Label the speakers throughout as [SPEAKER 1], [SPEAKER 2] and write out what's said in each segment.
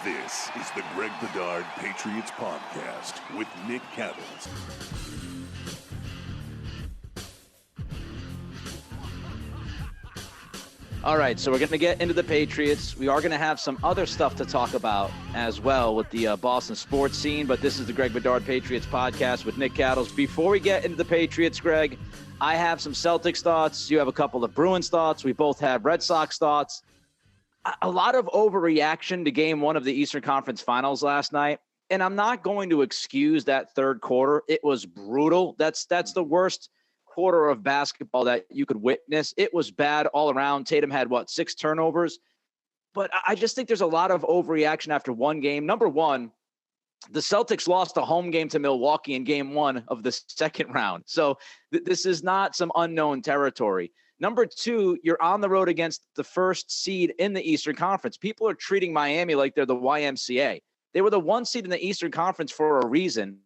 [SPEAKER 1] This is the Greg Bedard Patriots Podcast with Nick Cattles.
[SPEAKER 2] All right, so we're going to get into the Patriots. We are going to have some other stuff to talk about as well with the Boston sports scene, but this is the Greg Bedard Patriots Podcast with Nick Cattles. Before we get into the Patriots, Greg, I have some Celtics thoughts. You have a couple of Bruins thoughts. We both have Red Sox thoughts. A lot of overreaction to game one of the Eastern Conference Finals last night, and I'm not going to excuse that third quarter. It was brutal. That's the worst quarter of basketball that you could witness. It was bad all around. Tatum had, 6 turnovers? But I just think there's a lot of overreaction after one game. Number one, the Celtics lost a home game to Milwaukee in game one of the second round. So this is not some unknown territory. Number two, you're on the road against the first seed in the Eastern Conference. People are treating Miami like they're the YMCA. They were the one seed in the Eastern Conference for a reason.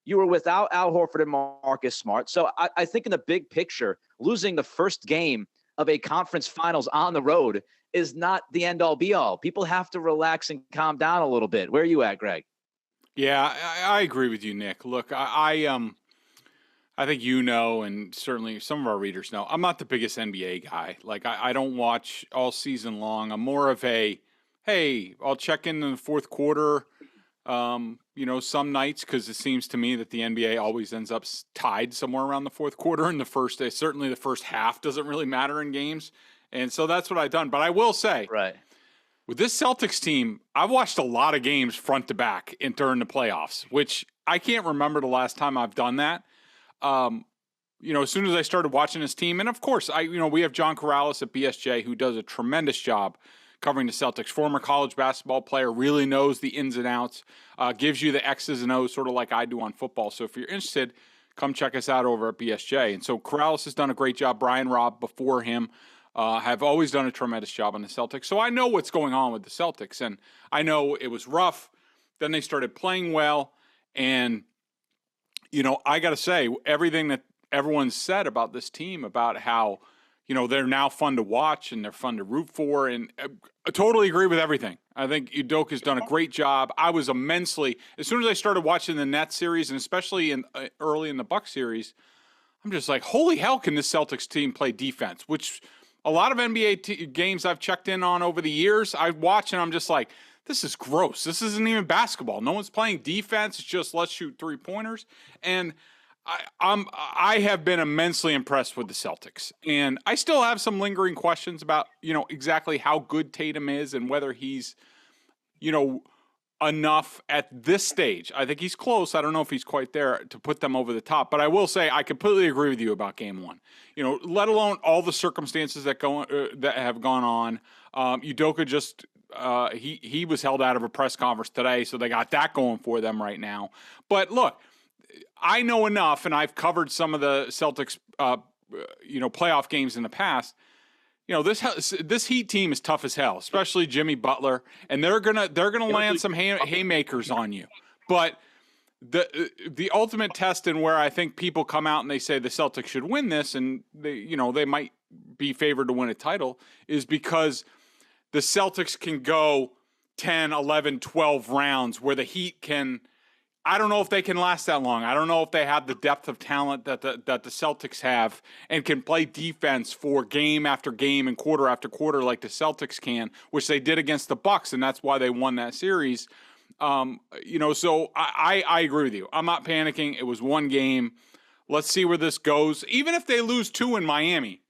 [SPEAKER 2] You were without Al Horford and Marcus Smart. So I think in the big picture, losing the first game of a conference finals on the road is not the end-all be-all. People have to relax and calm down a little bit. Where are you at, Greg?
[SPEAKER 3] Yeah, I agree with you, Nick. Look, I think you know, and certainly some of our readers know, I'm not the biggest NBA guy. Like, I don't watch all season long. I'm more of a, hey, I'll check in the fourth quarter, some nights, because it seems to me that the NBA always ends up tied somewhere around the fourth quarter. In the first day, certainly the first half doesn't really matter in games. And so that's what I've done. But I will say, right, with this Celtics team, I've watched a lot of games front to back during the playoffs, which I can't remember the last time I've done that. As soon as I started watching this team, and of course, we have John Corrales at BSJ, who does a tremendous job covering the Celtics. Former college basketball player, really knows the ins and outs, gives you the X's and O's, sort of like I do on football. So if you're interested, come check us out over at BSJ. And so Corrales has done a great job. Brian Robb before him have always done a tremendous job on the Celtics. So I know what's going on with the Celtics, and I know it was rough. Then they started playing well, and I got to say, everything that everyone said about this team, about how, they're now fun to watch and they're fun to root for, and I totally agree with everything. I think Uche has done a great job. I was immensely, as soon as I started watching the Nets series, and especially early in the Bucks series, I'm just like, holy hell, can this Celtics team play defense? Which a lot of NBA games I've checked in on over the years, I watch and I'm just like, this is gross. This isn't even basketball. No one's playing defense. It's just let's shoot 3-pointers. And I have been immensely impressed with the Celtics. And I still have some lingering questions about, exactly how good Tatum is and whether he's, enough at this stage. I think he's close. I don't know if he's quite there to put them over the top. But I will say I completely agree with you about game one. Let alone all the circumstances that have gone on. Udoka just he was held out of a press conference today, so they got that going for them right now. But look, I know enough, and I've covered some of the Celtics playoff games in the past. This Heat team is tough as hell, especially Jimmy Butler, and they're gonna land some haymakers on you. But the ultimate test, and where I think people come out and they say the Celtics should win this, and they might be favored to win a title, is because the Celtics can go 10, 11, 12 rounds where the Heat can. I don't know if they can last that long. I don't know if they have the depth of talent that the Celtics have and can play defense for game after game and quarter after quarter like the Celtics can, which they did against the Bucks, and that's why they won that series. So I agree with you. I'm not panicking. It was one game. Let's see where this goes. Even if they lose 2 in Miami,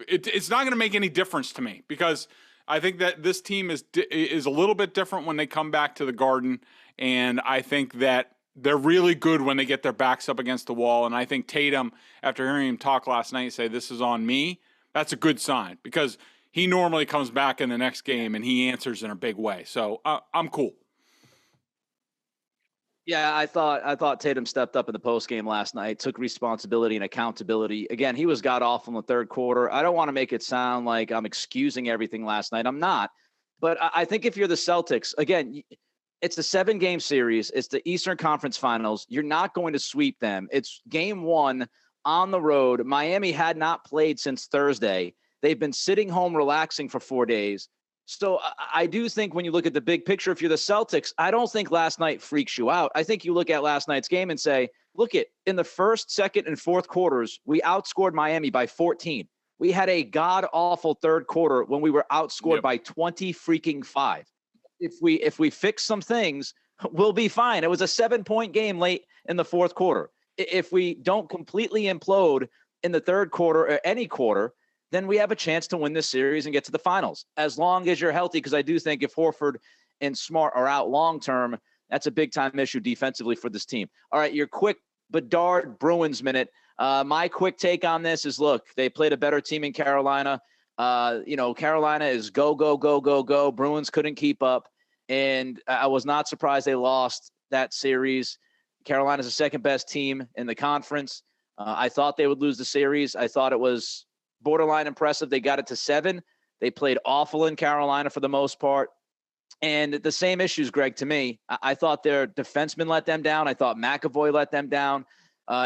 [SPEAKER 3] it's not going to make any difference to me, because I think that this team is a little bit different when they come back to the Garden. And I think that they're really good when they get their backs up against the wall. And I think Tatum, after hearing him talk last night, say, this is on me, that's a good sign, because he normally comes back in the next game and he answers in a big way. So I'm cool.
[SPEAKER 2] Yeah, I thought Tatum stepped up in the postgame last night, took responsibility and accountability. Again, he was god-awful in the third quarter. I don't want to make it sound like I'm excusing everything last night. I'm not. But I think if you're the Celtics, again, it's a 7-game series. It's the Eastern Conference Finals. You're not going to sweep them. It's game one on the road. Miami had not played since Thursday. They've been sitting home relaxing for 4 days. So I do think when you look at the big picture, if you're the Celtics, I don't think last night freaks you out. I think you look at last night's game and say, look at in the first, second, and fourth quarters, we outscored Miami by 14. We had a god-awful third quarter when we were outscored by 20 freaking 5. If we fix some things, we'll be fine. It was a 7-point game late in the fourth quarter. If we don't completely implode in the third quarter or any quarter, then we have a chance to win this series and get to the finals, as long as you're healthy. Because I do think if Horford and Smart are out long-term, that's a big-time issue defensively for this team. All right, your quick Bedard Bruins minute. My quick take on this is, look, they played a better team in Carolina. Carolina is go, go, go, go, go. Bruins couldn't keep up, and I was not surprised they lost that series. Carolina's the second-best team in the conference. I thought they would lose the series. I thought it was borderline impressive. They got it to 7. They played awful in Carolina for the most part. And the same issues, Greg, to me. I thought their defensemen let them down. I thought McAvoy let them down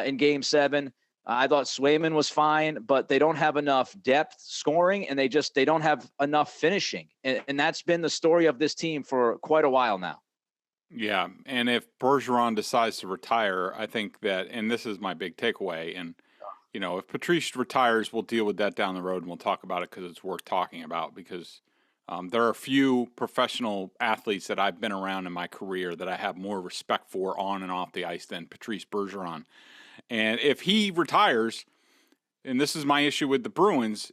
[SPEAKER 2] in Game 7. I thought Swayman was fine, but they don't have enough depth scoring, and they don't have enough finishing. And that's been the story of this team for quite a while now.
[SPEAKER 3] Yeah, and if Bergeron decides to retire, I think that, and this is my big takeaway, and if Patrice retires, we'll deal with that down the road, and we'll talk about it because it's worth talking about, because there are a few professional athletes that I've been around in my career that I have more respect for on and off the ice than Patrice Bergeron. And if he retires, and this is my issue with the Bruins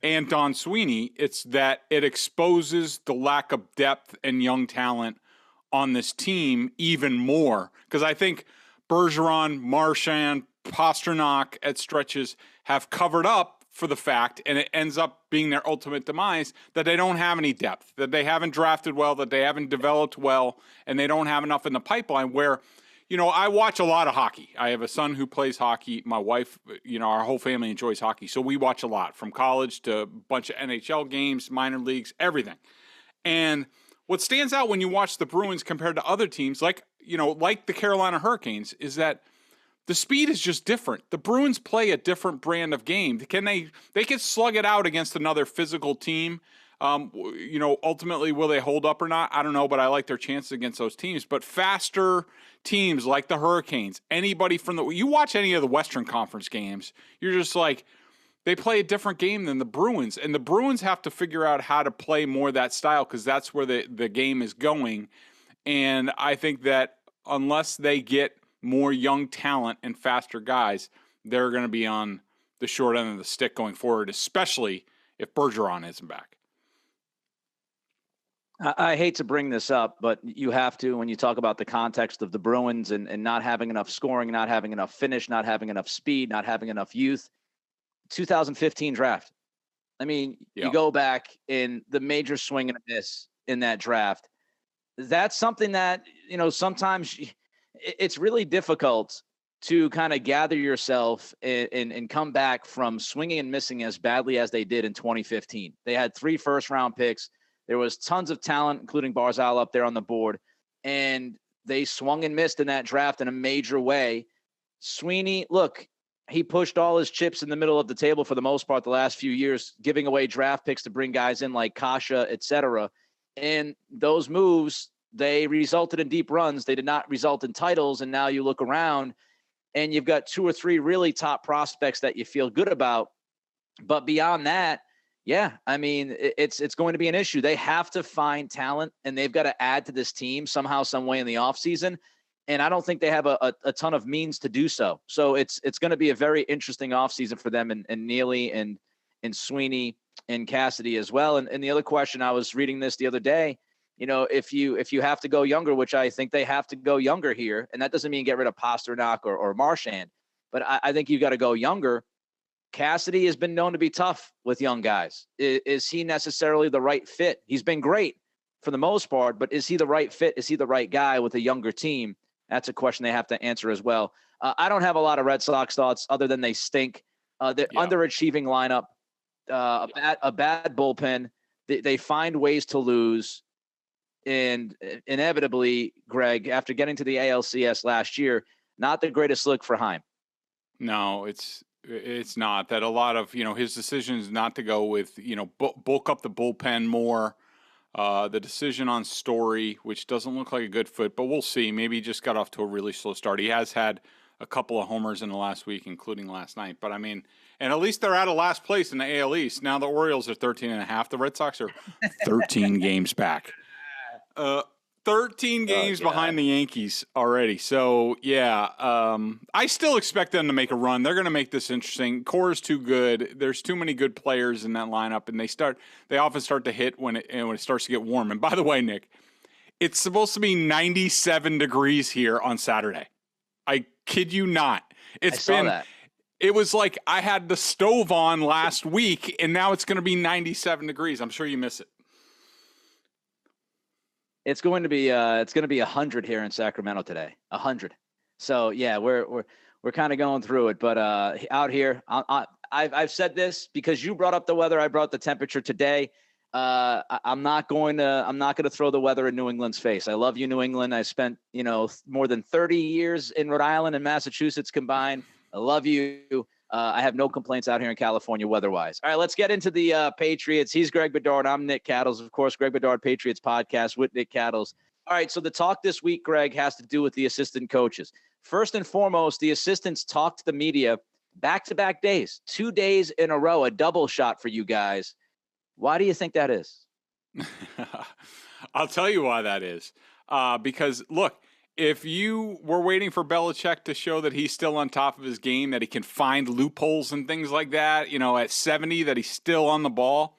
[SPEAKER 3] and Don Sweeney, it's that it exposes the lack of depth and young talent on this team even more. Because I think Bergeron, Marchand, Pasternak at stretches have covered up for the fact, and it ends up being their ultimate demise, that they don't have any depth, that they haven't drafted well, that they haven't developed well, and they don't have enough in the pipeline where, I watch a lot of hockey. I have a son who plays hockey. My wife, our whole family enjoys hockey. So we watch a lot, from college to a bunch of NHL games, minor leagues, everything. And what stands out when you watch the Bruins compared to other teams, like the Carolina Hurricanes, is that the speed is just different. The Bruins play a different brand of game. They can slug it out against another physical team. Ultimately, will they hold up or not? I don't know, but I like their chances against those teams. But faster teams like the Hurricanes, anybody you watch any of the Western Conference games, you're just like, they play a different game than the Bruins. And the Bruins have to figure out how to play more that style, because that's where the game is going. And I think that unless they get more young talent and faster guys, they're going to be on the short end of the stick going forward, especially if Bergeron isn't back.
[SPEAKER 2] I hate to bring this up, but you have to when you talk about the context of the Bruins and not having enough scoring, not having enough finish, not having enough speed, not having enough youth. 2015 draft. I mean, You go back in the major swing and a miss in that draft. That's something that, sometimes it's really difficult to kind of gather yourself and come back from swinging and missing as badly as they did in 2015. They had 3 first-round picks. There was tons of talent, including Barzal up there on the board, and they swung and missed in that draft in a major way. Sweeney, look, he pushed all his chips in the middle of the table for the most part the last few years, giving away draft picks to bring guys in like Kasha, et cetera. And those moves, they resulted in deep runs. They did not result in titles. And now you look around and you've got 2 or 3 really top prospects that you feel good about. But beyond that, yeah, I mean, it's going to be an issue. They have to find talent, and they've got to add to this team somehow, some way in the offseason. And I don't think they have a ton of means to do so. So it's going to be a very interesting offseason for them, and Neely and Sweeney and Cassidy as well. And the other question, I was reading this the other day, if you have to go younger, which I think they have to go younger here, and that doesn't mean get rid of Pasternak or Marchand, but I think you've got to go younger. Cassidy has been known to be tough with young guys. Is he necessarily the right fit? He's been great for the most part, but is he the right fit? Is he the right guy with a younger team? That's a question they have to answer as well. I don't have a lot of Red Sox thoughts other than they stink. They're underachieving lineup, a bad bullpen. They find ways to lose. And inevitably, Greg, after getting to the ALCS last year, not the greatest look for Heim.
[SPEAKER 3] No, it's not. That a lot of, his decisions not to go with, bulk up the bullpen more, The decision on Story, which doesn't look like a good fit, but we'll see. Maybe he just got off to a really slow start. He has had a couple of homers in the last week, including last night. But, I mean, and at least they're out of last place in the AL East. Now the Orioles are 13.5. The Red Sox are 13 games back. 13 games behind the Yankees already. So, yeah, I still expect them to make a run. They're going to make this interesting. Core is too good. There's too many good players in that lineup, and they often start to hit when it starts to get warm. And by the way, Nick, it's supposed to be 97 degrees here on Saturday. I kid you not.
[SPEAKER 2] I saw that.
[SPEAKER 3] It was like I had the stove on last week, and now it's going to be 97 degrees. I'm sure you miss it.
[SPEAKER 2] It's going to be 100 here in Sacramento today. 100. So yeah, we're kind of going through it, but out here, I've said this because you brought up the weather. I brought the temperature today. I'm not going to throw the weather in New England's face. I love you, New England. I spent more than 30 years in Rhode Island and Massachusetts combined. I love you. I have no complaints out here in California weather-wise. All right, let's get into the Patriots. He's Greg Bedard. I'm Nick Cattles. Of course, Greg Bedard Patriots Podcast with Nick Cattles. All right, so the talk this week, Greg, has to do with the assistant coaches. First and foremost, the assistants talked to the media back-to-back days, 2 days in a row, a double shot for you guys. Why do you think that is?
[SPEAKER 3] I'll tell you why that is. Because, look, if you were waiting for Belichick to show that he's still on top of his game, that he can find loopholes and things like that, at 70, that he's still on the ball,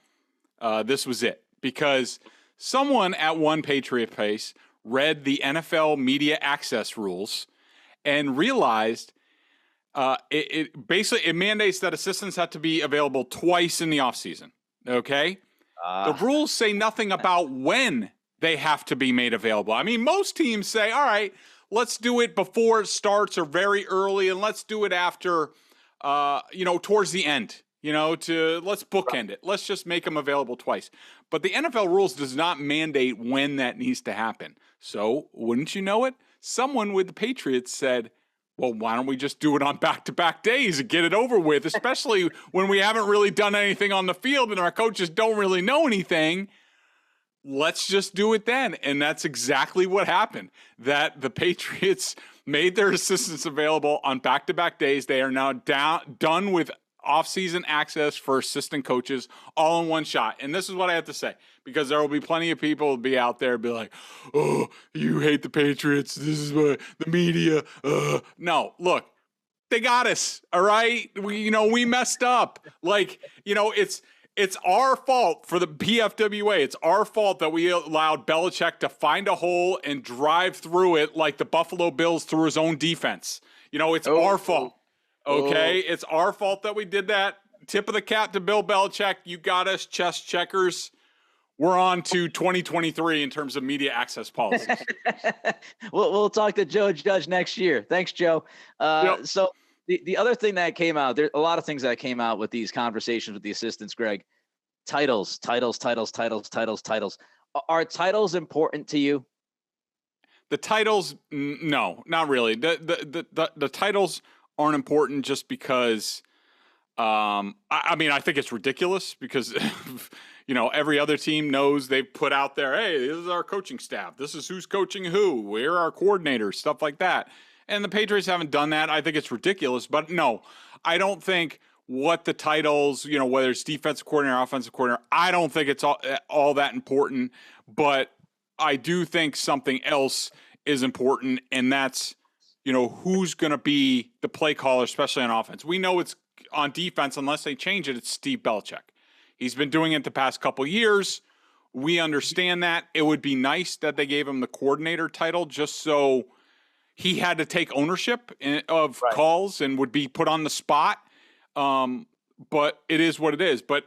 [SPEAKER 3] this was it. Because someone at One Patriot Pace read the NFL media access rules and realized it mandates that assistants have to be available twice in the offseason. Okay? The rules say nothing about when they have to be made available. I mean, most teams say, all right, let's do it before it starts or very early, and let's do it after, towards the end, let's bookend it. Let's just make them available twice. But the NFL rules does not mandate when that needs to happen. So, wouldn't you know it? Someone with the Patriots said, well, why don't we just do it on back-to-back days and get it over with, especially when we haven't really done anything on the field and our coaches don't really know anything. Let's just do it then. And that's exactly what happened, that the Patriots made their assistants available on back-to-back days. They are now done with off-season access for assistant coaches all in one shot. And this is what I have to say, because there will be plenty of people who will be out there and be like, oh, you hate the Patriots. This is the media. No, look, they got us. All right. We messed up. It's our fault for the PFWA. It's our fault that we allowed Belichick to find a hole and drive through it like the Buffalo Bills through his own defense. It's our fault. Okay? It's our fault that we did that. Tip of the cap to Bill Belichick. You got us, chest checkers. We're on to 2023 in terms of media access policies.
[SPEAKER 2] We'll talk to Joe Judge next year. Thanks, Joe.
[SPEAKER 3] Yep.
[SPEAKER 2] So the other thing that came out, there's a lot of things that came out with these conversations with the assistants, Greg. Titles. Are titles important to you?
[SPEAKER 3] The titles, no, not really. The titles aren't important just because, I think it's ridiculous because, every other team knows they've put out there, hey, this is our coaching staff. This is who's coaching who. We're our coordinators, stuff like that. And the Patriots haven't done that. I think it's ridiculous. But no, I don't think what the titles, whether it's defensive coordinator, offensive coordinator, I don't think it's all that important. But I do think something else is important, and that's, who's going to be the play caller, especially on offense. We know it's on defense, unless they change it, it's Steve Belichick. He's been doing it the past couple years. We understand that. It would be nice that they gave him the coordinator title just so he had to take ownership of calls and would be put on the spot. But it is what it is. But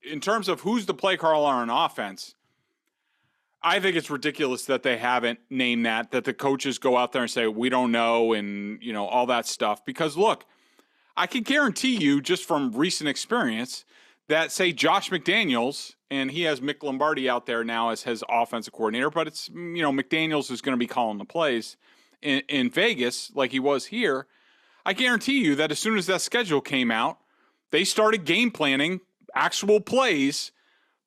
[SPEAKER 3] in terms of who's the play caller on offense, I think it's ridiculous that they haven't named that the coaches go out there and say, we don't know, and, all that stuff. Because, look, I can guarantee you just from recent experience that, say, Josh McDaniels, and he has Mick Lombardi out there now as his offensive coordinator, but it's, McDaniels who's going to be calling the plays in Vegas like he was here. I guarantee you that as soon as that schedule came out, they started game planning actual plays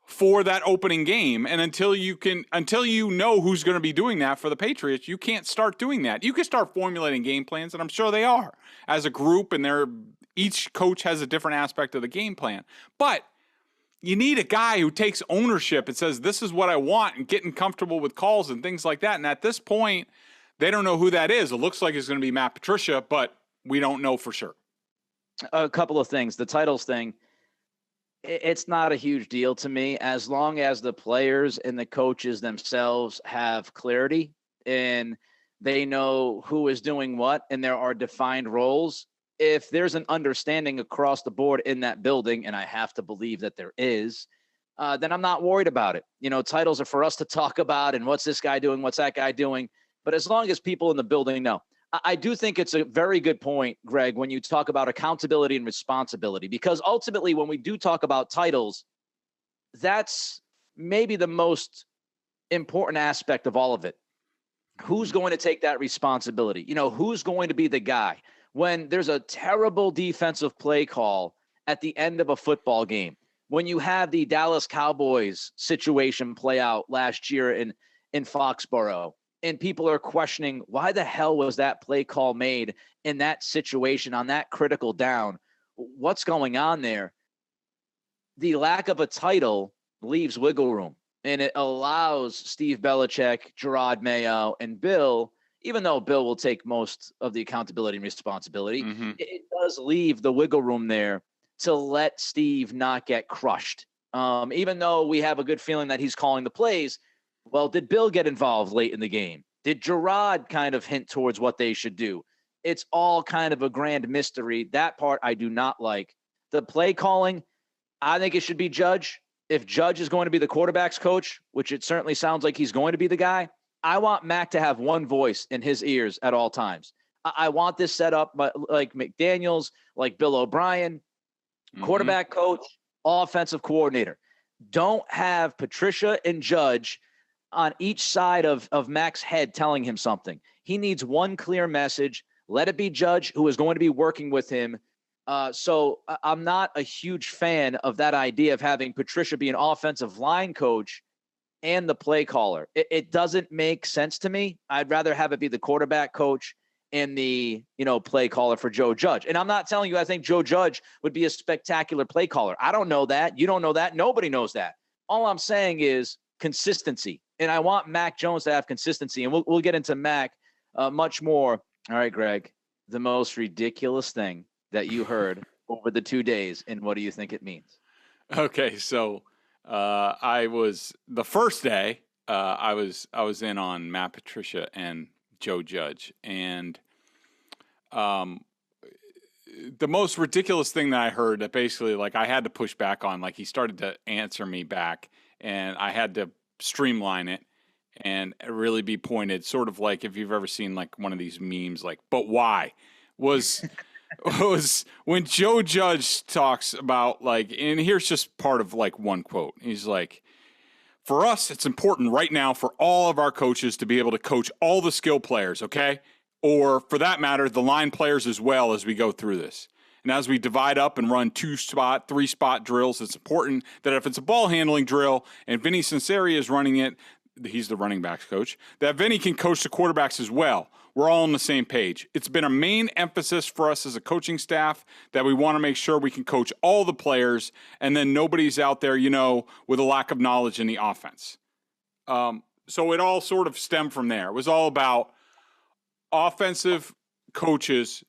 [SPEAKER 3] for that opening game. And until you know who's going to be doing that for the Patriots, you can't start doing that. You can start formulating game plans, and I'm sure they are as a group, and each coach has a different aspect of the game plan. But you need a guy who takes ownership and says, this is what I want, and getting comfortable with calls and things like that. And at this point, they don't know who that is. It looks like it's going to be Matt Patricia, but we don't know for sure.
[SPEAKER 2] A couple of things. The titles thing, it's not a huge deal to me as long as the players and the coaches themselves have clarity and they know who is doing what and there are defined roles. If there's an understanding across the board in that building, and I have to believe that there is, then I'm not worried about it. Titles are for us to talk about and what's this guy doing, what's that guy doing. But as long as people in the building know, I do think it's a very good point, Greg, when you talk about accountability and responsibility, because ultimately when we do talk about titles, that's maybe the most important aspect of all of it. Who's going to take that responsibility? Who's going to be the guy? When there's a terrible defensive play call at the end of a football game, when you have the Dallas Cowboys situation play out last year in Foxborough, and people are questioning why the hell was that play call made in that situation on that critical down? What's going on there? The lack of a title leaves wiggle room, and it allows Steve Belichick, Gerard Mayo, and Bill, even though Bill will take most of the accountability and responsibility, it does leave the wiggle room there to let Steve not get crushed. Even though we have a good feeling that he's calling the plays, well, did Bill get involved late in the game? Did Gerard kind of hint towards what they should do? It's all kind of a grand mystery. That part I do not like. The play calling, I think it should be Judge. If Judge is going to be the quarterback's coach, which it certainly sounds like he's going to be the guy, I want Mac to have one voice in his ears at all times. I want this set up like McDaniels, like Bill O'Brien, quarterback coach, offensive coordinator. Don't have Patricia and Judge on each side of Mac's head telling him something. He needs one clear message. Let it be Judge who is going to be working with him. So I'm not a huge fan of that idea of having Patricia be an offensive line coach and the play caller. It doesn't make sense to me. I'd rather have it be the quarterback coach and the, play caller for Joe Judge. And I'm not telling you I think Joe Judge would be a spectacular play caller. I don't know that. You don't know that. Nobody knows that. All I'm saying is consistency. And I want Mac Jones to have consistency. And we'll get into Mac much more. All right, Greg, the most ridiculous thing that you heard over the 2 days, and what do you think it means?
[SPEAKER 3] Okay, so I was the first day I was in on Matt Patricia and Joe Judge, and the most ridiculous thing that I heard that basically I had to push back on, he started to answer me back, and I had to streamline it and really be pointed, sort of like if you've ever seen one of these memes, but why was when Joe Judge talks about and here's just part of one quote. He's like, for us, it's important right now for all of our coaches to be able to coach all the skill players, okay? Or for that matter, the line players as well as we go through this. And as we divide up and run 2-spot, 3-spot drills, it's important that if it's a ball handling drill and Vinny Cincinnati is running it, he's the running backs coach, that Vinny can coach the quarterbacks as well. We're all on the same page. It's been a main emphasis for us as a coaching staff that we want to make sure we can coach all the players and then nobody's out there, with a lack of knowledge in the offense. So it all sort of stemmed from there. It was all about offensive coaches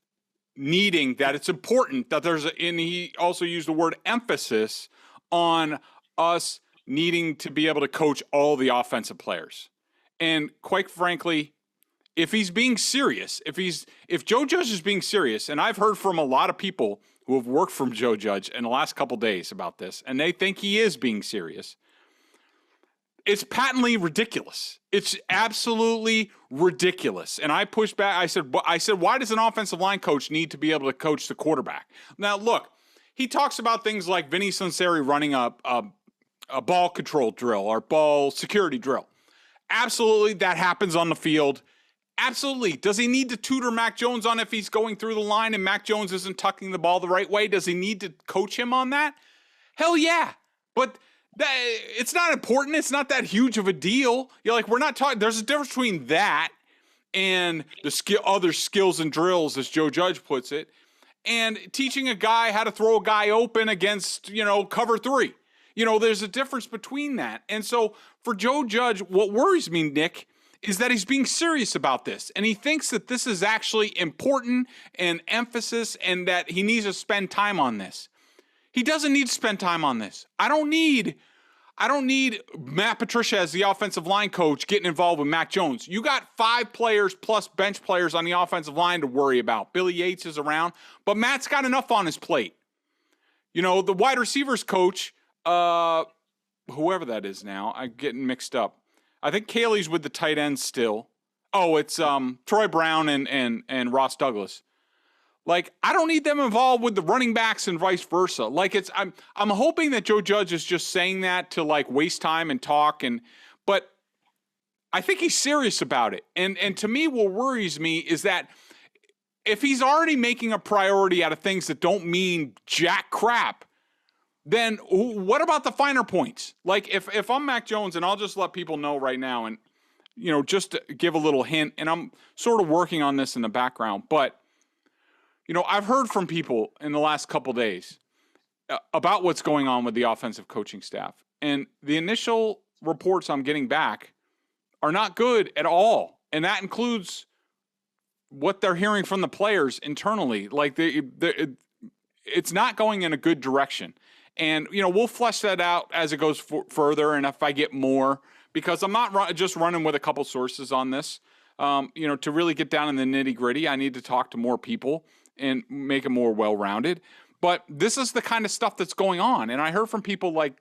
[SPEAKER 3] needing that it's important that and he also used the word emphasis on us needing to be able to coach all the offensive players. And quite frankly, if he's being serious, if Joe Judge is being serious, and I've heard from a lot of people who have worked from Joe Judge in the last couple days about this, and they think he is being serious, it's patently ridiculous. It's absolutely ridiculous. And I pushed back. I said, why does an offensive line coach need to be able to coach the quarterback? Now, look, he talks about things like Vinny Cincinnati running a ball control drill or ball security drill. Absolutely, that happens on the field. Absolutely. Does he need to tutor Mac Jones on if he's going through the line and Mac Jones isn't tucking the ball the right way? Does he need to coach him on that? Hell yeah. But It's not important. It's not that huge of a deal. You're like, we're not talking. There's a difference between that and the other skills and drills, as Joe Judge puts it, and teaching a guy how to throw a guy open against, cover 3. There's a difference between that. And so for Joe Judge, what worries me, Nick, is that he's being serious about this. And he thinks that this is actually important and emphasis and that he needs to spend time on this. He doesn't need to spend time on this. I don't need Matt Patricia as the offensive line coach getting involved with Mac Jones. You got 5 players plus bench players on the offensive line to worry about. Billy Yates is around, but Matt's got enough on his plate. The wide receivers coach, whoever that is now, I'm getting mixed up. I think Kaylee's with the tight ends still. Oh, it's Troy Brown and Ross Douglas. Like, I don't need them involved with the running backs and vice versa. Like, I'm hoping that Joe Judge is just saying that to like waste time and talk, but I think he's serious about it. And to me, what worries me is that if he's already making a priority out of things that don't mean jack crap, then what about the finer points? Like, if I'm Mac Jones, and I'll just let people know right now, and just to give a little hint, and I'm sort of working on this in the background, but I've heard from people in the last couple days about what's going on with the offensive coaching staff. And the initial reports I'm getting back are not good at all. And that includes what they're hearing from the players internally. Like, it's not going in a good direction. And, we'll flesh that out as it goes further. And if I get more, because I'm not just running with a couple sources on this, to really get down in the nitty gritty, I need to talk to more people and make it more well-rounded. But this is the kind of stuff that's going on. And I heard from people like,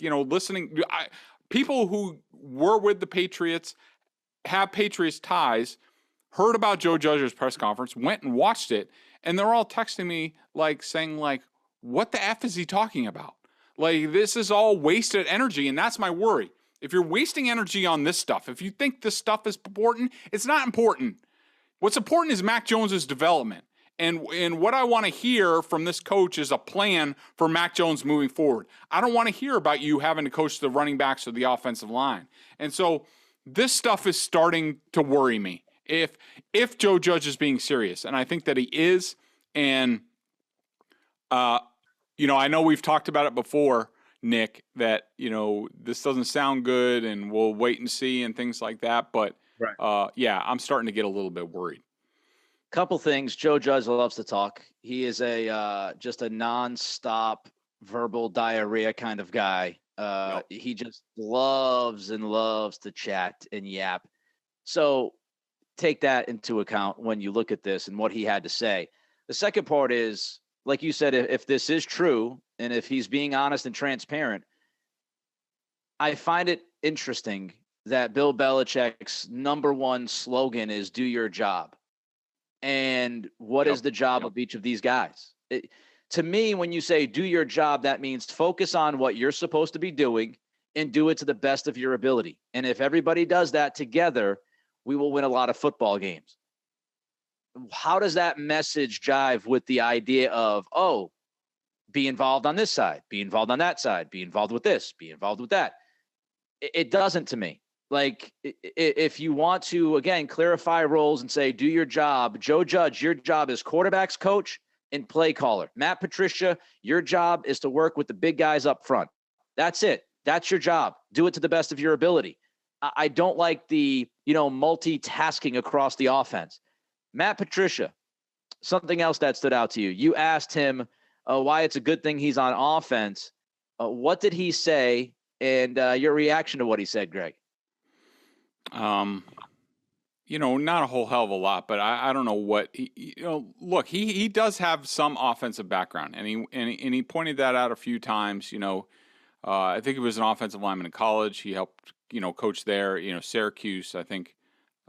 [SPEAKER 3] people who were with the Patriots, have Patriots ties, heard about Joe Judge's press conference, went and watched it, and they're all texting me saying what the F is he talking about? Like, this is all wasted energy, and that's my worry. If you're wasting energy on this stuff, if you think this stuff is important, it's not important. What's important is Mac Jones's development. And what I want to hear from this coach is a plan for Mac Jones moving forward. I don't want to hear about you having to coach the running backs or the offensive line. And so this stuff is starting to worry me. If Joe Judge is being serious, and I think that he is, and I know we've talked about it before, Nick, that this doesn't sound good, and we'll wait and see and things like that. But right. I'm starting to get a little bit worried.
[SPEAKER 2] Couple things. Joe Judge loves to talk. He is just a nonstop verbal diarrhea kind of guy. Yep. He just loves and loves to chat and yap. So take that into account when you look at this and what he had to say. The second part is, like you said, if this is true and if he's being honest and transparent, I find it interesting that Bill Belichick's number one slogan is "Do your job." And what is the job of each of these guys? To me, when you say do your job, that means focus on what you're supposed to be doing and do it to the best of your ability. And if everybody does that together, we will win a lot of football games. How does that message jive with the idea of, be involved on this side, be involved on that side, be involved with this, be involved with that? It doesn't to me. Like, if you want to, again, clarify roles and say, do your job, Joe Judge, your job is quarterbacks coach and play caller. Matt Patricia, your job is to work with the big guys up front. That's it. That's your job. Do it to the best of your ability. I don't like the, multitasking across the offense. Matt Patricia, something else that stood out to you. You asked him why it's a good thing he's on offense. What did he say? And your reaction to what he said, Greg?
[SPEAKER 3] Not a whole hell of a lot, but I don't know what look, he does have some offensive background, and he pointed that out a few times. I think he was an offensive lineman in college. He helped, coach there, Syracuse, I think,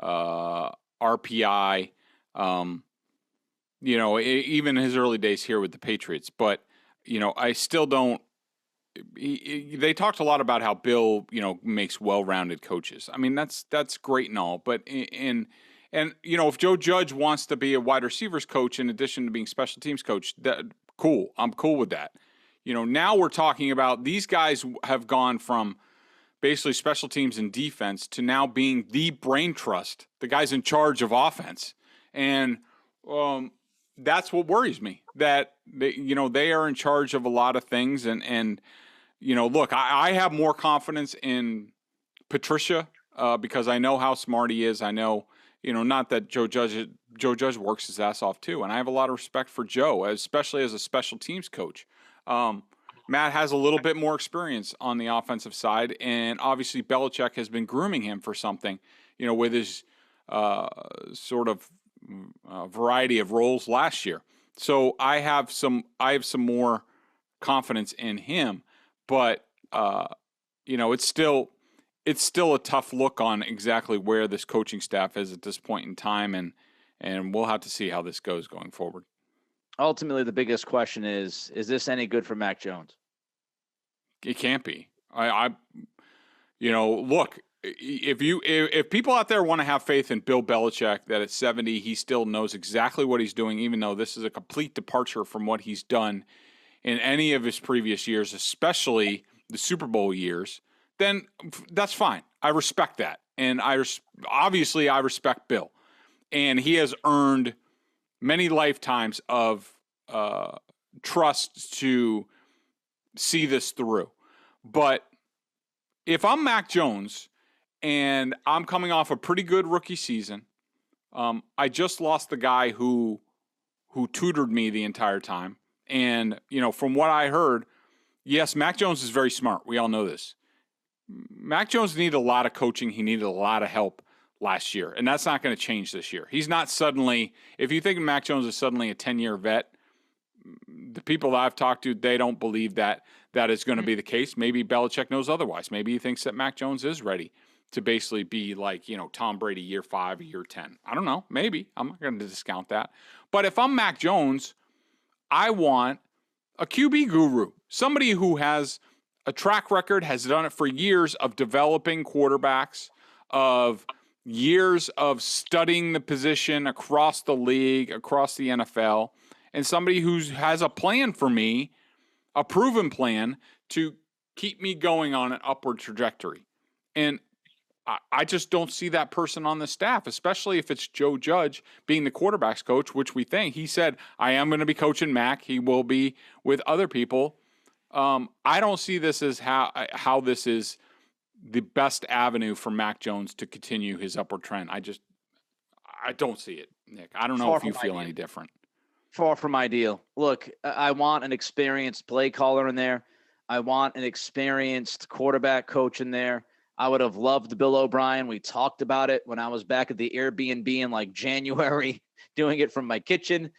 [SPEAKER 3] RPI, even his early days here with the Patriots. But, I still don't. They talked a lot about how Bill, makes well-rounded coaches. I mean, that's great and all, but if Joe Judge wants to be a wide receivers coach in addition to being special teams coach, that cool. I'm cool with that. Now we're talking about these guys have gone from basically special teams and defense to now being the brain trust, the guys in charge of offense. And that's what worries me, that they are in charge of a lot of things. And look, I have more confidence in Patricia because I know how smart he is. I know, not that Joe Judge works his ass off too. And I have a lot of respect for Joe, especially as a special teams coach. Matt has a little bit more experience on the offensive side, and obviously Belichick has been grooming him for something, with his sort of variety of roles last year. So I have some more confidence in him, but it's still a tough look on exactly where this coaching staff is at this point in time, and we'll have to see how this goes going forward.
[SPEAKER 2] Ultimately, the biggest question is this any good for Mac Jones?
[SPEAKER 3] It can't be. Look, if people out there want to have faith in Bill Belichick, that at 70 he still knows exactly what he's doing, even though this is a complete departure from what he's done in any of his previous years, especially the Super Bowl years, then that's fine. I respect that, and obviously I respect Bill, and he has earned many lifetimes of trust to see this through. But if I'm Mac Jones and I'm coming off a pretty good rookie season, I just lost the guy who tutored me the entire time. And, from what I heard, yes, Mac Jones is very smart. We all know this. Mac Jones needed a lot of coaching. He needed a lot of help last year, and that's not going to change this year. He's not suddenly, if you think Mac Jones is suddenly a 10-year vet, the people that I've talked to, they don't believe that is going to be the case. Maybe Belichick knows otherwise. Maybe he thinks that Mac Jones is ready to basically be like, Tom Brady year 5 or year 10. I don't know. Maybe. I'm not going to discount that. But if I'm Mac Jones, I want a QB guru, somebody who has a track record, has done it for years of developing quarterbacks, of years of studying the position across the league, across the NFL, and somebody who has a plan for me, a proven plan to keep me going on an upward trajectory. And I just don't see that person on the staff, especially if it's Joe Judge being the quarterback's coach, which we think. He said, I am going to be coaching Mac. He will be with other people. I don't see this as how this is the best avenue for Mac Jones to continue his upward trend. I don't see it, Nick. I don't know if you feel any different.
[SPEAKER 2] Far from ideal. Look, I want an experienced play caller in there. I want an experienced quarterback coach in there. I would have loved Bill O'Brien. We talked about it when I was back at the Airbnb in like January, doing it from my kitchen.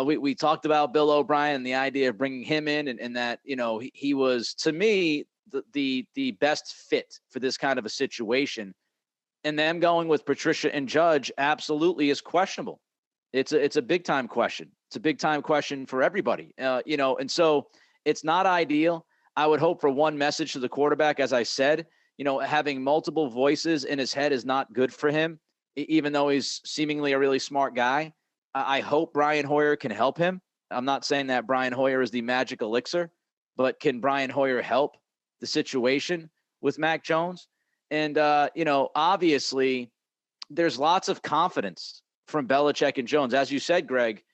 [SPEAKER 2] We talked about Bill O'Brien and the idea of bringing him in, and that, he was, to me, the best fit for this kind of a situation. And them going with Patricia and Judge absolutely is questionable. It's a big time question. It's a big time question for everybody, and so it's not ideal. I would hope for one message to the quarterback, as I said, having multiple voices in his head is not good for him, even though he's seemingly a really smart guy. I hope Brian Hoyer can help him. I'm not saying that Brian Hoyer is the magic elixir, but can Brian Hoyer help the situation with Mac Jones? And, obviously there's lots of confidence from Belichick and Jones. As you said, Greg,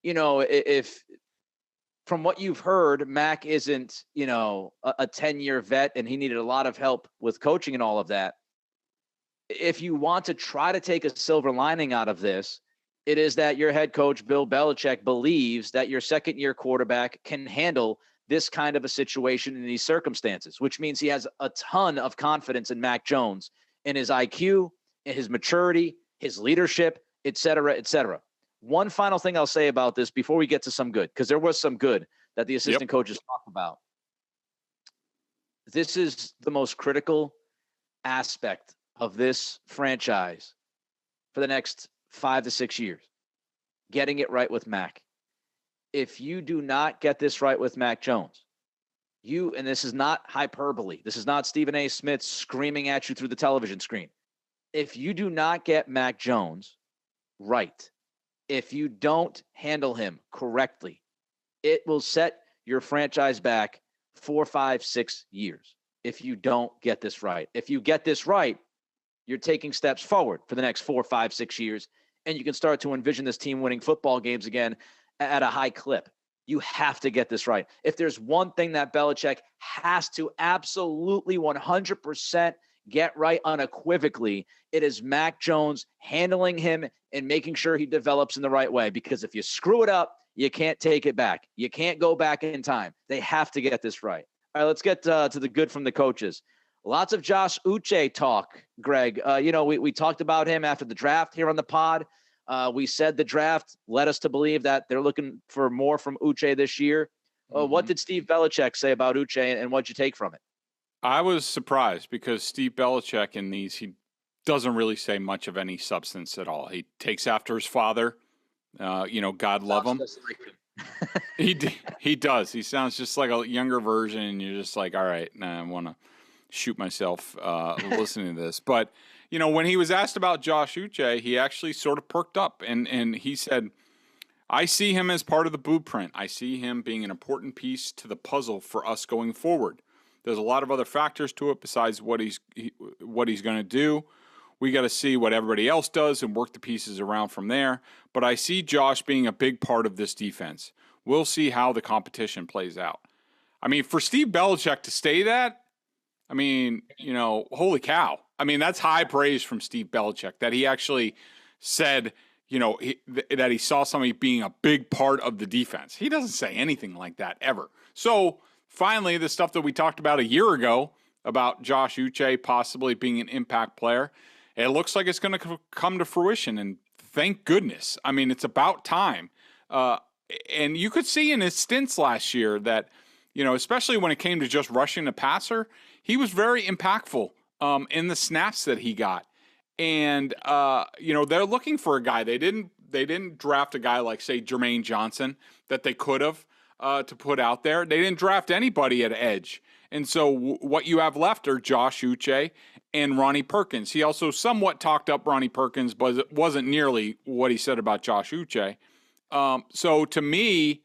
[SPEAKER 2] if from what you've heard, Mac isn't, a 10-year vet and he needed a lot of help with coaching and all of that. If you want to try to take a silver lining out of this, it is that your head coach, Bill Belichick, believes that your second-year quarterback can handle this kind of a situation in these circumstances, which means he has a ton of confidence in Mac Jones, in his IQ, in his maturity, his leadership, et cetera, et cetera. One final thing I'll say about this before we get to some good, because there was some good that the assistant coaches talked about. This is the most critical aspect of this franchise for the next 5 to 6 years, getting it right with Mac. If you do not get this right with Mac Jones, and this is not hyperbole, this is not Stephen A. Smith screaming at you through the television screen. If you do not get Mac Jones right, if you don't handle him correctly, it will set your franchise back 4, 5, 6 years if you don't get this right. If you get this right, you're taking steps forward for the next 4, 5, 6 years, and you can start to envision this team winning football games again at a high clip. You have to get this right. If there's one thing that Belichick has to absolutely 100% get right unequivocally, it is Mac Jones handling him and making sure he develops in the right way. Because if you screw it up, you can't take it back. You can't go back in time. They have to get this right. All right, let's get to the good from the coaches. Lots of Josh Uche talk, Greg. We talked about him after the draft here on the pod. We said the draft led us to believe that they're looking for more from Uche this year. What did Steve Belichick say about Uche, and what'd you take from it? I
[SPEAKER 3] was surprised because Steve Belichick in these, he doesn't really say much of any substance at all. He takes after his father. God love him. He does. He sounds just like a younger version, and you're just like, all right, I want to shoot myself listening to this. But, when he was asked about Josh Uche, he actually sort of perked up, and he said, I see him as part of the blueprint. I see him being an important piece to the puzzle for us going forward. There's a lot of other factors to it besides what he's going to do. We got to see what everybody else does and work the pieces around from there. But I see Josh being a big part of this defense. We'll see how the competition plays out. I mean, for Steve Belichick to say that, holy cow. That's high praise from Steve Belichick that he actually said, that he saw somebody being a big part of the defense. He doesn't say anything like that ever. So finally, the stuff that we talked about a year ago about Josh Uche possibly being an impact player, it looks like it's going to come to fruition, and thank goodness. It's about time. And you could see in his stints last year that, especially when it came to just rushing the passer, he was very impactful in the snaps that he got. And, they're looking for a guy. They didn't draft a guy like, say, Jermaine Johnson that they could have to put out there. They didn't draft anybody at edge. And so what you have left are Josh Uche and Ronnie Perkins. He also somewhat talked up Ronnie Perkins, but it wasn't nearly what he said about Josh Uche. So to me,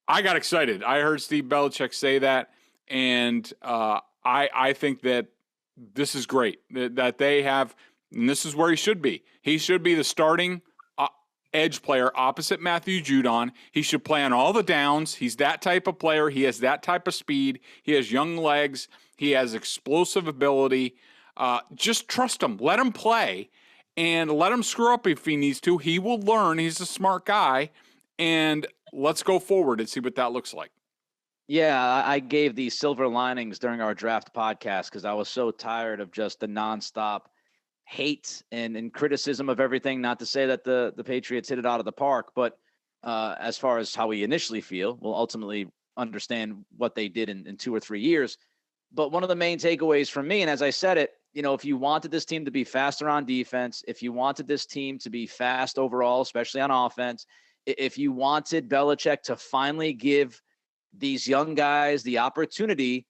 [SPEAKER 3] I got excited. I heard Steve Belichick say that, and I think that this is great, that they have, and this is where he should be. He should be the starting edge player opposite Matthew Judon. He should play on all the downs. He's that type of player. He has that type of speed. He has young legs. He has explosive ability. Just trust him. Let him play, and let him screw up if he needs to. He will learn. He's a smart guy, and let's go forward and see what that looks like.
[SPEAKER 2] Yeah, I gave the silver linings during our draft podcast because I was so tired of just the nonstop hate and criticism of everything. Not to say that the Patriots hit it out of the park, but as far as how we initially feel, we'll ultimately understand what they did in 2 or 3 years. But one of the main takeaways from me, and as I said it, if you wanted this team to be faster on defense, if you wanted this team to be fast overall, especially on offense, if you wanted Belichick to finally give these young guys the opportunity,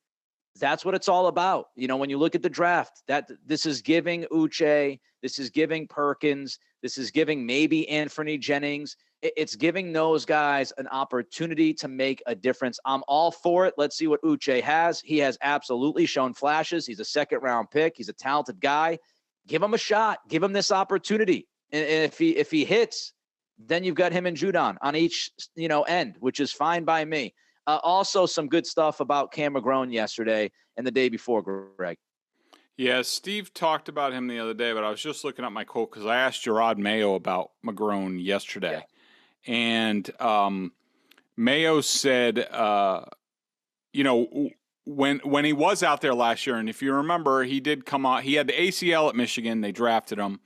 [SPEAKER 2] that's what it's all about. When you look at the draft, that this is giving Uche, this is giving Perkins, this is giving maybe Anthony Jennings. It's giving those guys an opportunity to make a difference. I'm all for it. Let's see what Uche has. He has absolutely shown flashes. He's a second-round pick. He's a talented guy. Give him a shot. Give him this opportunity. And if he hits, then you've got him and Judon on each end, which is fine by me. Also, some good stuff about Cam McGrone yesterday and the day before, Greg.
[SPEAKER 3] Yeah, Steve talked about him the other day, but I was just looking up my quote because I asked Gerard Mayo about McGrone yesterday. Yeah. And Mayo said, when he was out there last year, and if you remember, he did come out. He had the ACL at Michigan. They drafted him.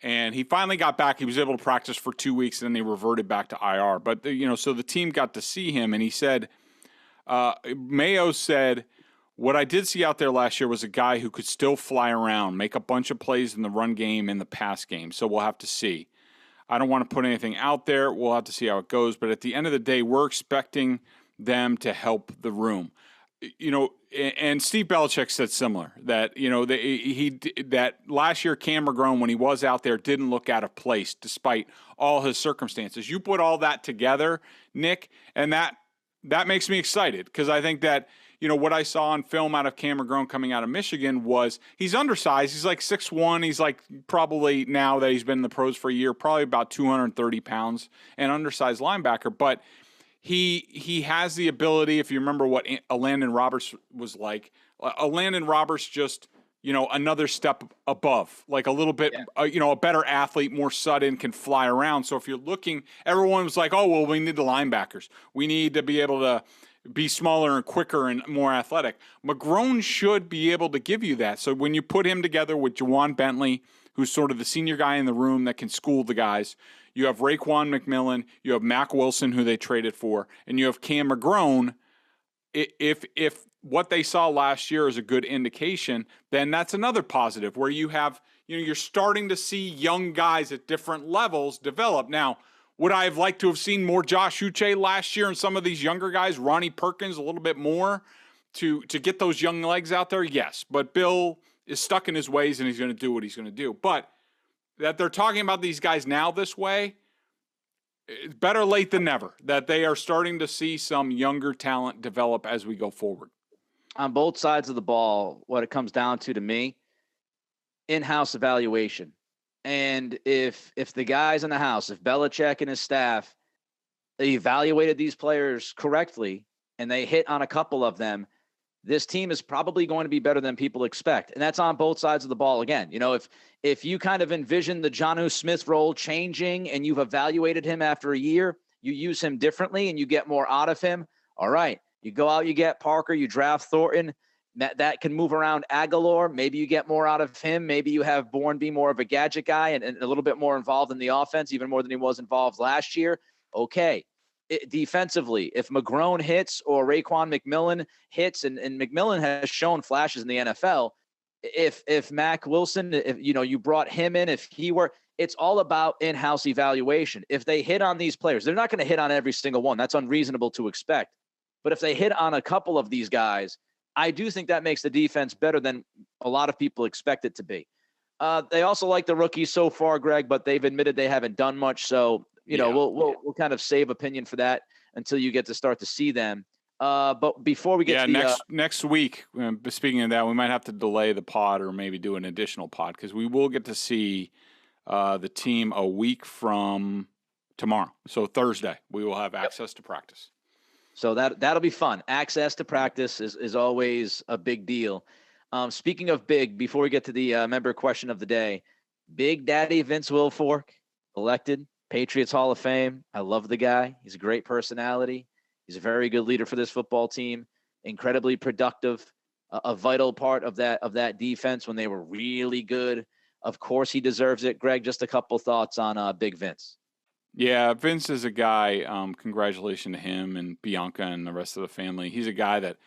[SPEAKER 3] And he finally got back. He was able to practice for 2 weeks, and then they reverted back to IR. But, so the team got to see him, and he said, Mayo said, what I did see out there last year was a guy who could still fly around, make a bunch of plays in the run game and the pass game. So we'll have to see. I don't want to put anything out there. We'll have to see how it goes. But at the end of the day, we're expecting them to help the room. And Steve Belichick said similar that, that last year Cam McGrone, when he was out there, didn't look out of place despite all his circumstances. You put all that together, Nick, and that makes me excited because I think that, what I saw on film out of Cam McGrone coming out of Michigan was he's undersized. He's like 6'1". He's like probably, now that he's been in the pros for a year, probably about 230 pounds, an undersized linebacker. But he has the ability, if you remember what a Landon Roberts was like, a Landon Roberts just, another step above, like a little bit, a better athlete, more sudden, can fly around. So if you're looking, everyone was like, oh, well, we need the linebackers. We need to be able to be smaller and quicker and more athletic. McGrone should be able to give you that. So when you put him together with Juwan Bentley, who's sort of the senior guy in the room that can school the guys, you have Raekwon McMillan, you have Mack Wilson, who they traded for, and you have Cam McGrone. If what they saw last year is a good indication, then that's another positive where you have, you're starting to see young guys at different levels develop. Now, would I have liked to have seen more Josh Uche last year and some of these younger guys, Ronnie Perkins, a little bit more to get those young legs out there? Yes, but Bill is stuck in his ways and he's going to do what he's going to do. But that they're talking about these guys now this way, it's better late than never, that they are starting to see some younger talent develop as we go forward.
[SPEAKER 2] On both sides of the ball, what it comes down to me, in-house evaluation. And if the guys in the house, if Belichick and his staff, they evaluated these players correctly and they hit on a couple of them, this team is probably going to be better than people expect. And that's on both sides of the ball. Again, if you kind of envision the Jonnu Smith role changing and you've evaluated him after a year, you use him differently and you get more out of him. All right. You go out, you get Parker, you draft Thornton. That can move around Aguilar. Maybe you get more out of him. Maybe you have Bourne be more of a gadget guy and a little bit more involved in the offense, even more than he was involved last year. Okay. Defensively, if McGrone hits or Raekwon McMillan hits, and McMillan has shown flashes in the NFL, if Mack Wilson, if you brought him in, it's all about in-house evaluation. If they hit on these players, they're not going to hit on every single one. That's unreasonable to expect. But if they hit on a couple of these guys, I do think that makes the defense better than a lot of people expect it to be. They also like the rookies so far, Greg, but they've admitted they haven't done much. So, we'll kind of save opinion for that until you get to start to see them. But before we get to
[SPEAKER 3] next week, speaking of that, we might have to delay the pod or maybe do an additional pod because we will get to see the team a week from tomorrow. So Thursday, we will have access to practice.
[SPEAKER 2] So that'll be fun. Access to practice is always a big deal. Speaking of big, before we get to the member question of the day, Big Daddy Vince Wilfork, elected Patriots Hall of Fame. I love the guy. He's a great personality. He's a very good leader for this football team. Incredibly productive, a vital part of that defense when they were really good. Of course, he deserves it. Greg, just a couple thoughts on Big Vince.
[SPEAKER 3] Yeah, Vince is a guy, congratulations to him and Bianca and the rest of the family. He's a guy that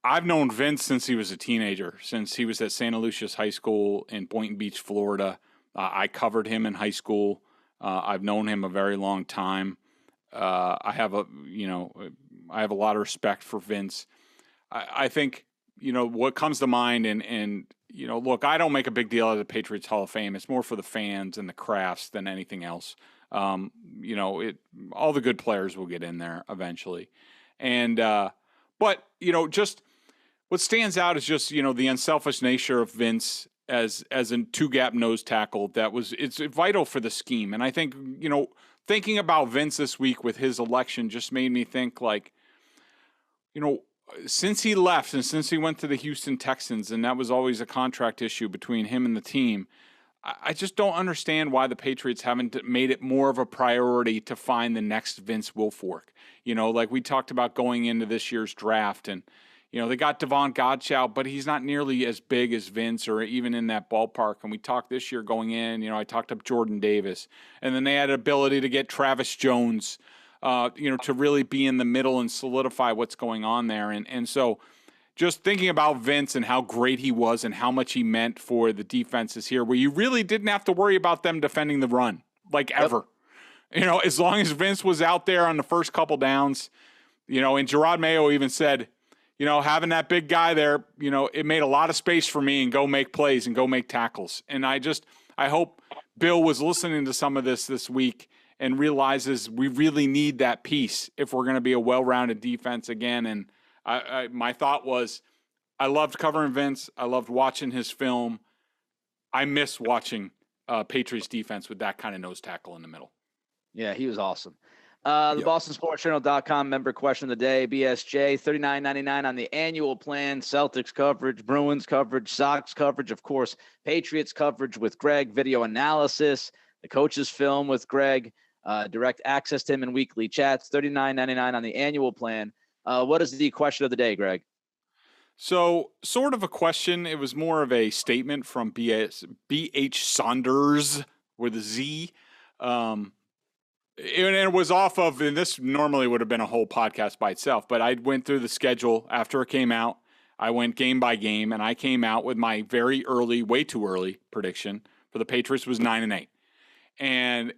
[SPEAKER 3] I've known Vince since he was a teenager, since he was at Santa Lucia's High School in Boynton Beach, Florida. I covered him in high school. I've known him a very long time. I have a lot of respect for Vince. I think, what comes to mind and look, I don't make a big deal out of the Patriots Hall of Fame. It's more for the fans and the crafts than anything else. All the good players will get in there eventually. And, but just what stands out is just, the unselfish nature of Vince as a two-gap nose tackle. It's vital for the scheme. And I think, thinking about Vince this week with his election just made me think since he left and since he went to the Houston Texans, and that was always a contract issue between him and the team, I just don't understand why the Patriots haven't made it more of a priority to find the next Vince Wilfork. Like we talked about going into this year's draft, and, they got Devon Godchow, but he's not nearly as big as Vince or even in that ballpark. And we talked this year going in, I talked up Jordan Davis, and then they had an ability to get Travis Jones, to really be in the middle and solidify what's going on there. And so just thinking about Vince and how great he was and how much he meant for the defenses here, where you really didn't have to worry about them defending the run, ever. As long as Vince was out there on the first couple downs, and Gerard Mayo even said, having that big guy there, it made a lot of space for me and go make plays and go make tackles. And I hope Bill was listening to some of this week and realizes we really need that piece if we're going to be a well-rounded defense again. And my thought was, I loved covering Vince. I loved watching his film. I miss watching Patriots defense with that kind of nose tackle in the middle.
[SPEAKER 2] Yeah, he was awesome. The BostonSportsJournal.com member question of the day, BSJ, $39.99 on the annual plan, Celtics coverage, Bruins coverage, Sox coverage, of course, Patriots coverage with Greg, video analysis, the coach's film with Greg, direct access to him in weekly chats, $39.99 on the annual plan. What is the question of the day, Greg?
[SPEAKER 3] So, sort of a question. It was more of a statement from B.H. Saunders with a Z. And it was off of, and this normally would have been a whole podcast by itself, but I went through the schedule after it came out. I went game by game, and I came out with my very early, way too early prediction for the Patriots was 9-8. And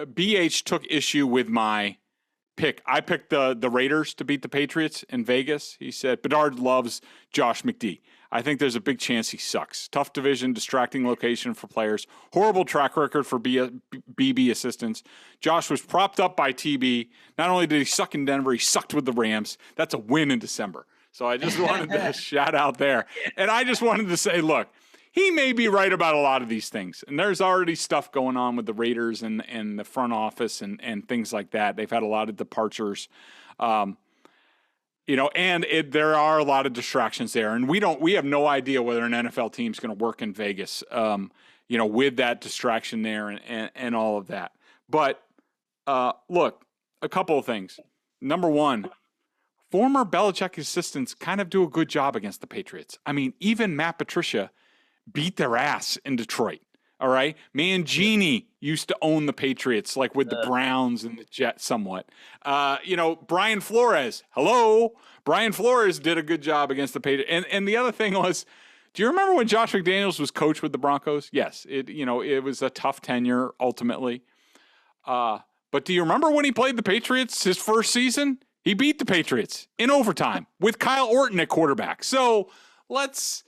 [SPEAKER 3] BH took issue with my pick. I picked the Raiders to beat the Patriots in Vegas. He said, Bedard loves Josh McD. I think there's a big chance he sucks. Tough division, distracting location for players, horrible track record for BB assistants. Josh was propped up by TB. Not only did he suck in Denver, he sucked with the Rams. That's a win in December. So I just wanted to shout out there. And I just wanted to say, look, he may be right about a lot of these things. And there's already stuff going on with the Raiders and the front office and things like that. They've had a lot of departures. There are a lot of distractions there, and we have no idea whether an NFL team is going to work in Vegas, with that distraction there and all of that. But look, a couple of things. Number one, former Belichick assistants kind of do a good job against the Patriots. I mean, even Matt Patricia beat their ass in Detroit. All right. Mangini used to own the Patriots, like with the Browns and the Jets somewhat. Brian Flores. Brian Flores did a good job against the Patriots. And the other thing was, do you remember when Josh McDaniels was coach with the Broncos? Yes. It was a tough tenure ultimately. But do you remember when he played the Patriots his first season? He beat the Patriots in overtime with Kyle Orton at quarterback. So let's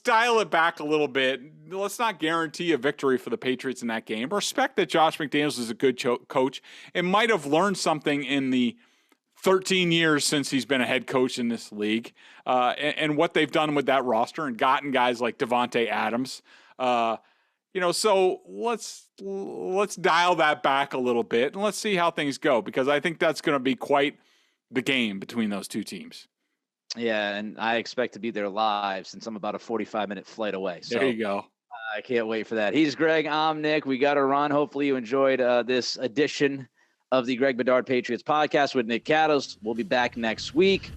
[SPEAKER 3] dial it back a little bit. Let's not guarantee a victory for the Patriots in that game. Respect that Josh McDaniels is a good coach and might have learned something in the 13 years since he's been a head coach in this league and what they've done with that roster and gotten guys like Devontae Adams. So let's dial that back a little bit and let's see how things go, because I think that's going to be quite the game between those two teams.
[SPEAKER 2] Yeah, and I expect to be there live since I'm about a 45-minute flight away. So
[SPEAKER 3] there you go.
[SPEAKER 2] I can't wait for that. He's Greg. I'm Nick. We got to run. Hopefully you enjoyed this edition of the Greg Bedard Patriots Podcast with Nick Cattles. We'll be back next week.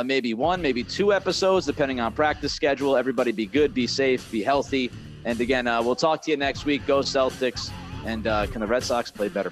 [SPEAKER 2] Maybe 1, maybe 2 episodes, depending on practice schedule. Everybody be good, be safe, be healthy. And again, we'll talk to you next week. Go Celtics. And can the Red Sox play better?